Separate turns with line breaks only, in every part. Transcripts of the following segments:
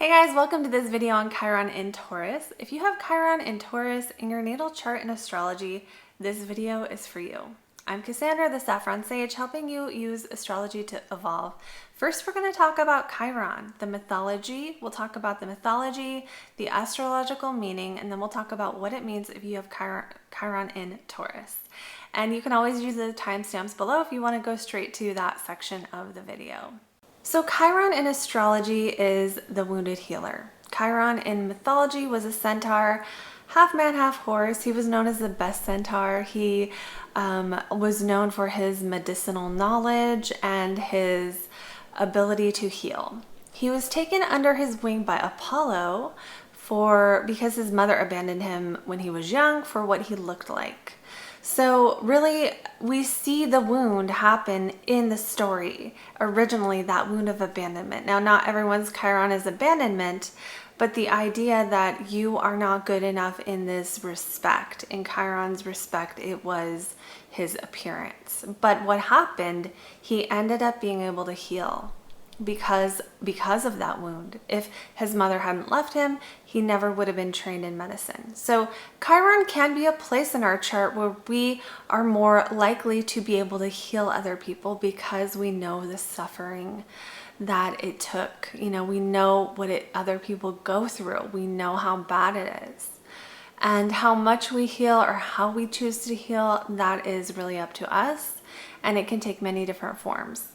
Hey guys, welcome to this video on Chiron in Taurus. If you have Chiron in Taurus in your natal chart in astrology, this video is for you. I'm Cassandra, the Saffron Sage, helping you use astrology to evolve. First, we're going to talk about Chiron, the mythology. We'll talk about the mythology, the astrological meaning, and then we'll talk about what it means if you have Chiron in Taurus. And you can always use the timestamps below if you want to go straight to that section of the video. So Chiron in astrology is the wounded healer. Chiron in mythology was a centaur, half man, half horse. He was known as the best centaur. He was known for his medicinal knowledge and his ability to heal. He was taken under his wing by Apollo because his mother abandoned him when he was young for what he looked like. So really, we see the wound happen in the story. Originally, that wound of abandonment. Now, not everyone's Chiron is abandonment, but the idea that you are not good enough in this respect. In Chiron's respect, it was his appearance. But what happened, he ended up being able to heal because of that wound. If his mother hadn't left him, he never would have been trained in medicine. So Chiron can be a place in our chart where we are more likely to be able to heal other people because we know the suffering that it took. You know, we know what other people go through. We know how bad it is. And how much we heal or how we choose to heal, that is really up to us. And it can take many different forms.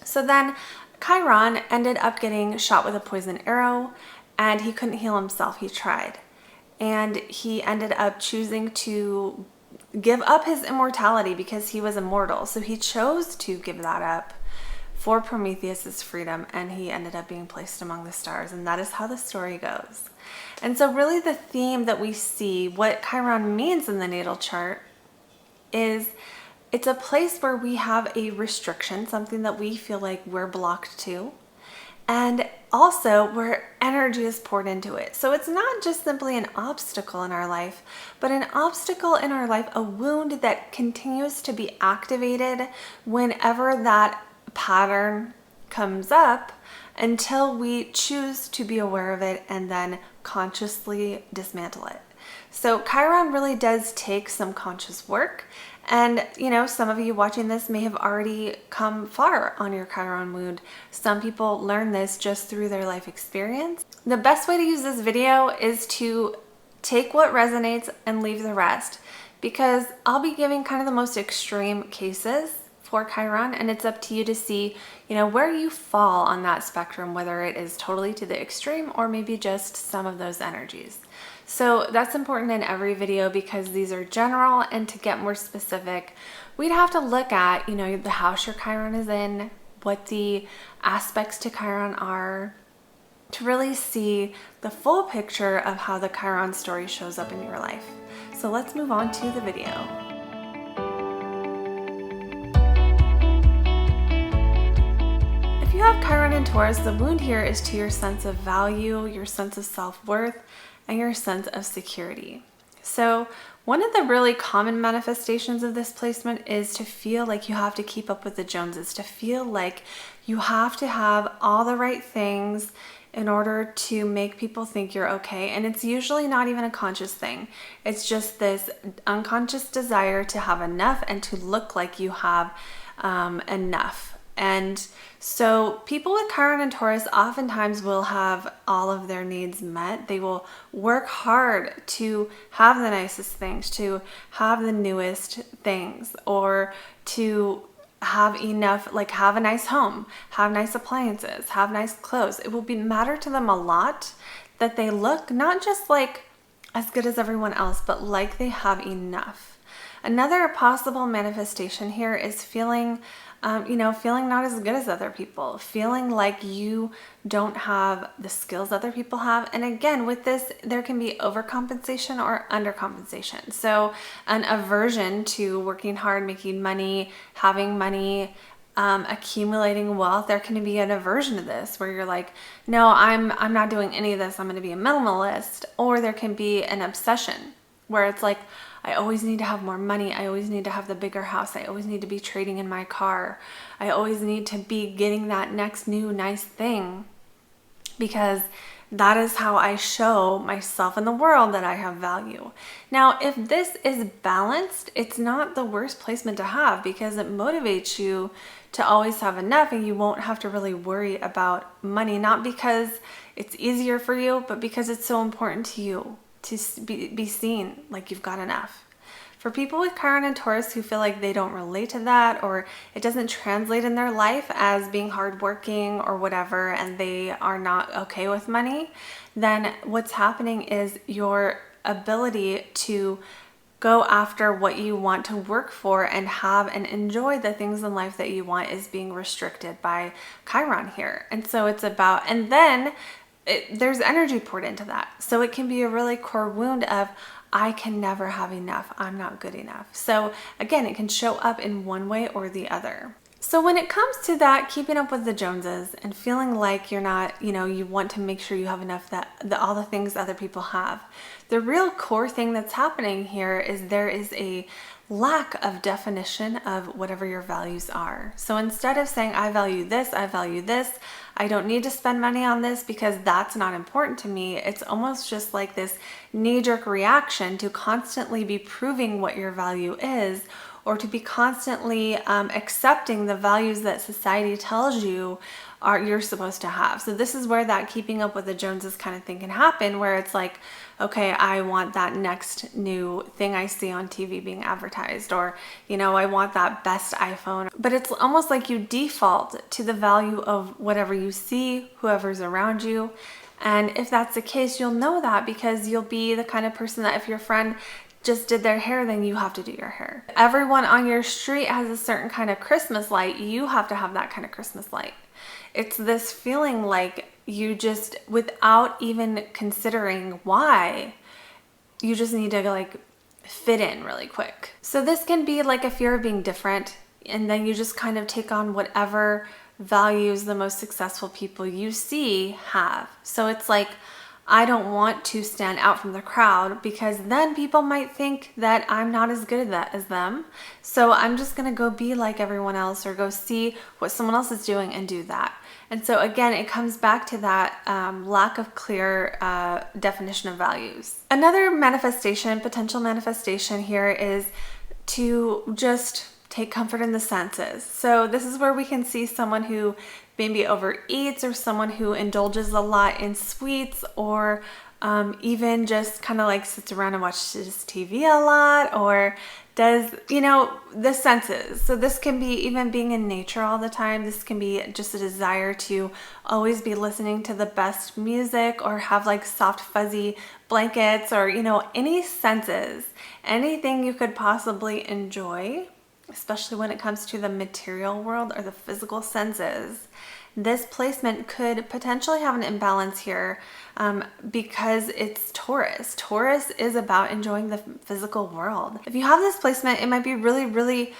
So then Chiron ended up getting shot with a poison arrow and he couldn't heal himself. He tried. And he ended up choosing to give up his immortality because he was immortal. So he chose to give that up for Prometheus's freedom, and he ended up being placed among the stars. And that is how the story goes. And so really the theme that we see, what Chiron means in the natal chart, is it's a place where we have a restriction, something that we feel like we're blocked to, and also where energy is poured into it. So it's not just simply an obstacle in our life, but an obstacle in our life, a wound that continues to be activated whenever that pattern comes up until we choose to be aware of it and then consciously dismantle it. So Chiron really does take some conscious work. And, you know, some of you watching this may have already come far on your Chiron wound. Some people learn this just through their life experience. The best way to use this video is to take what resonates and leave the rest, because I'll be giving kind of the most extreme cases for Chiron, and it's up to you to see, you know, where you fall on that spectrum, whether it is totally to the extreme or maybe just some of those energies. So that's important in every video because these are general, and to get more specific, we'd have to look at, you know, the house your Chiron is in, what the aspects to Chiron are, to really see the full picture of how the Chiron story shows up in your life. So let's move on to the video. If you have Chiron in Taurus, the wound here is to your sense of value, your sense of self-worth, and your sense of security. So one of the really common manifestations of this placement is to feel like you have to keep up with the Joneses, to feel like you have to have all the right things in order to make people think you're okay. And it's usually not even a conscious thing. It's just this unconscious desire to have enough and to look like you have enough. And so people with Chiron and Taurus oftentimes will have all of their needs met. They will work hard to have the nicest things, to have the newest things, or to have enough, like have a nice home, have nice appliances, have nice clothes. It will matter to them a lot that they look not just like as good as everyone else, but like they have enough. Another possible manifestation here is feeling feeling not as good as other people, feeling like you don't have the skills other people have. And again, with this, there can be overcompensation or undercompensation. So an aversion to working hard, making money, having money, accumulating wealth. There can be an aversion to this where you're like, no, I'm not doing any of this. I'm going to be a minimalist. Or there can be an obsession where it's like, I always need to have more money. I always need to have the bigger house. I always need to be trading in my car. I always need to be getting that next new nice thing. because that is how I show myself in the world that I have value. Now, if this is balanced, it's not the worst placement to have because it motivates you to always have enough, and you won't have to really worry about money, not because it's easier for you, but because it's so important to you to be seen like you've got enough. For people with Chiron and Taurus who feel like they don't relate to that, or it doesn't translate in their life as being hardworking or whatever, and they are not okay with money, then what's happening is your ability to go after what you want to work for and have and enjoy the things in life that you want is being restricted by Chiron here. And so it's about, and then there's energy poured into that. So it can be a really core wound of, I can never have enough. I'm not good enough. So again, it can show up in one way or the other. So when it comes to that, keeping up with the Joneses and feeling like you're not, you want to make sure you have enough that all the things other people have. The real core thing that's happening here is there is a lack of definition of whatever your values are. So instead of saying, I value this, I don't need to spend money on this because that's not important to me, it's almost just like this knee-jerk reaction to constantly be proving what your value is, or to be constantly accepting the values that society tells you you're supposed to have. So this is where that keeping up with the Joneses kind of thing can happen, where it's like, okay, I want that next new thing I see on TV being advertised, or, I want that best iPhone. But it's almost like you default to the value of whatever you see, whoever's around you. And if that's the case, you'll know that because you'll be the kind of person that if your friend just did their hair, then you have to do your hair. Everyone on your street has a certain kind of Christmas light. You have to have that kind of Christmas light. It's this feeling like you just, without even considering why, you just need to fit in really quick. So this can be like a fear of being different, and then you just kind of take on whatever values the most successful people you see have. So it's like, I don't want to stand out from the crowd because then people might think that I'm not as good at that as them. So I'm just gonna go be like everyone else, or go see what someone else is doing and do that. And so again, it comes back to that lack of clear definition of values. Another potential manifestation here is to just take comfort in the senses. So this is where we can see someone who maybe overeats, or someone who indulges a lot in sweets, or even just kind of sits around and watches TV a lot, or does, the senses. So this can be even being in nature all the time. This can be just a desire to always be listening to the best music, or have soft fuzzy blankets, or, any senses, anything you could possibly enjoy, especially when it comes to the material world or the physical senses. This placement could potentially have an imbalance here because it's Taurus. Taurus is about enjoying the physical world. If you have this placement, it might be really, really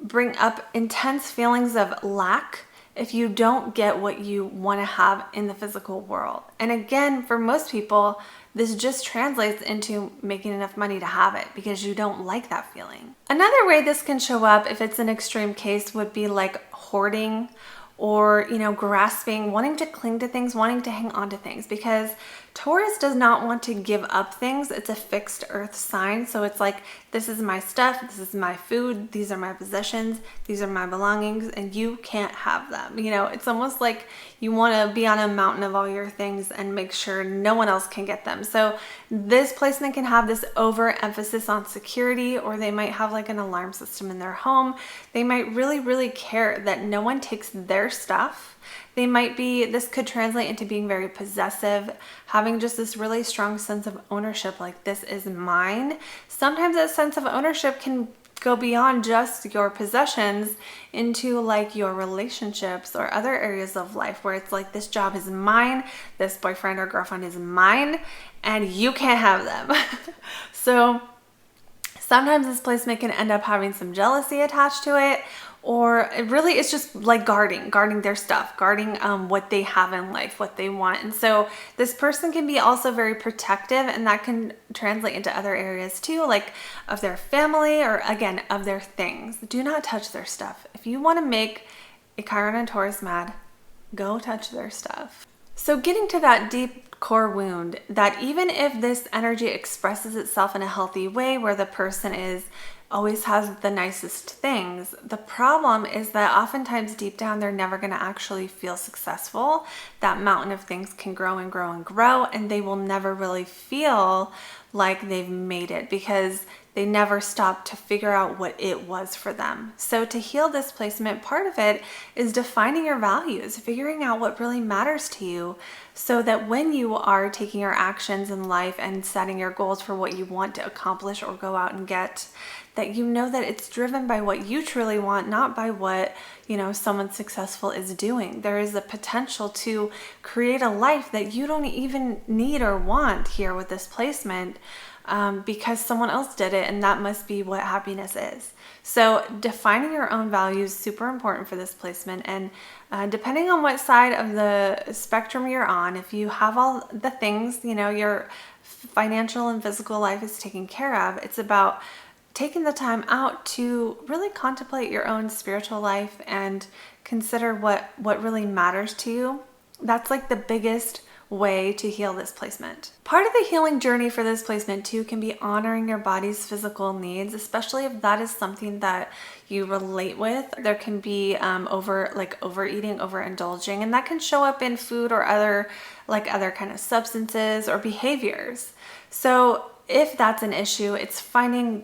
bring up intense feelings of lack if you don't get what you want to have in the physical world. And again, for most people, this just translates into making enough money to have it because you don't like that feeling. Another way this can show up, if it's an extreme case, would be hoarding, or grasping, wanting to cling to things, wanting to hang on to things, because Taurus does not want to give up things. It's a fixed earth sign. So it's like, this is my stuff, this is my food, these are my possessions, these are my belongings, and you can't have them. It's almost like you want to be on a mountain of all your things and make sure no one else can get them. So this placement can have this overemphasis on security, or they might have an alarm system in their home. They might really, really care that no one takes their stuff. They might be, this could translate into being very possessive, having just this really strong sense of ownership, like this is mine. Sometimes that sense of ownership can go beyond just your possessions into your relationships or other areas of life, where it's like, this job is mine, this boyfriend or girlfriend is mine, and you can't have them. So sometimes this placement can end up having some jealousy attached to it, or it really is just guarding their stuff, guarding what they have in life, what they want. And so this person can be also very protective, and that can translate into other areas too, of their family, or again, of their things. Do not touch their stuff. If you want to make a Chiron and Taurus mad, go touch their stuff. So getting to that deep core wound, that even if this energy expresses itself in a healthy way where the person is always has the nicest things, the problem is that oftentimes deep down they're never going to actually feel successful. That mountain of things can grow and grow and grow, and they will never really feel like they've made it because they never stopped to figure out what it was for them. So to heal this placement, part of it is defining your values, figuring out what really matters to you, so that when you are taking your actions in life and setting your goals for what you want to accomplish or go out and get, that you know that it's driven by what you truly want, not by what, someone successful is doing. There is a potential to create a life that you don't even need or want here with this placement, because someone else did it, and that must be what happiness is. So defining your own values is super important for this placement, and depending on what side of the spectrum you're on, if you have all the things, your financial and physical life is taken care of, it's about taking the time out to really contemplate your own spiritual life and consider what really matters to you. That's like the biggest way to heal this placement. Part of the healing journey for this placement too can be honoring your body's physical needs, especially if that is something that you relate with. There can be overeating, overindulging, and that can show up in food or other kind of substances or behaviors. So if that's an issue, it's finding,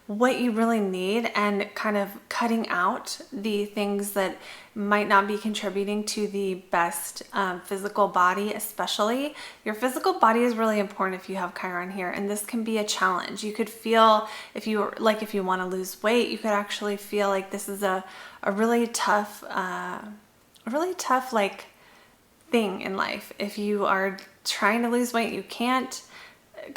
what you really need and kind of cutting out the things that might not be contributing to the best physical body. Especially your physical body is really important if you have Chiron here, and this can be a challenge. You could feel, if you want to lose weight, you could actually feel like this is a really tough like thing in life. If you are trying to lose weight, you can't.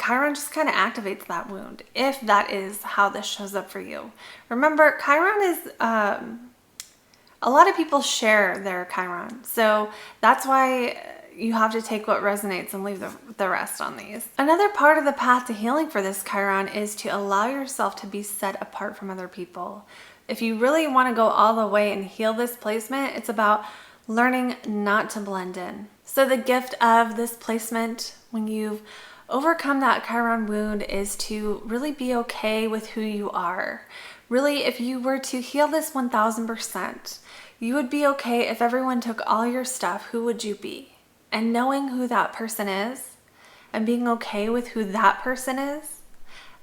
Chiron just kind of activates that wound, if that is how this shows up for you. Remember, Chiron is, a lot of people share their Chiron. So that's why you have to take what resonates and leave the rest on these. Another part of the path to healing for this Chiron is to allow yourself to be set apart from other people. If you really want to go all the way and heal this placement, it's about learning not to blend in. So the gift of this placement, when you've overcome that Chiron wound, is to really be okay with who you are. Really, if you were to heal this 1000%, you would be okay if everyone took all your stuff. Who would you be? And knowing who that person is and being okay with who that person is,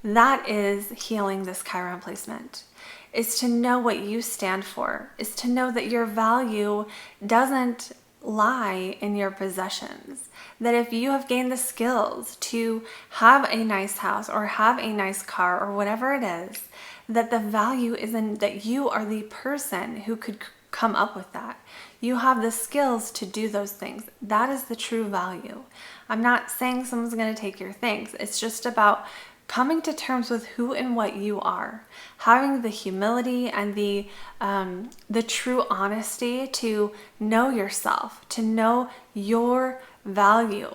that is healing this Chiron placement. Is to know what you stand for, is to know that your value doesn't lie in your possessions. That if you have gained the skills to have a nice house or have a nice car or whatever it is, that the value is in that you are the person who could come up with that. You have the skills to do those things. That is the true value. I'm not saying someone's going to take your things. It's just about coming to terms with who and what you are, having the humility and the true honesty to know yourself, to know your value,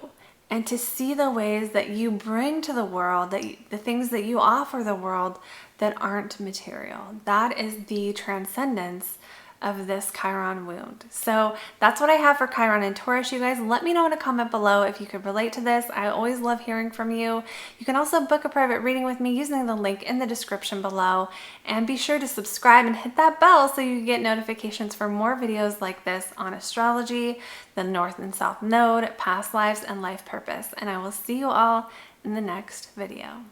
and to see the ways that you bring to the world, that the things that you offer the world that aren't material. That is the transcendence of this Chiron wound. So that's what I have for Chiron and Taurus. You guys, let me know in a comment below if you could relate to this. I always love hearing from you. You can also book a private reading with me using the link in the description below, and be sure to subscribe and hit that bell so you get notifications for more videos like this on astrology, the North and South Node, past lives, and life purpose. And I will see you all in the next video.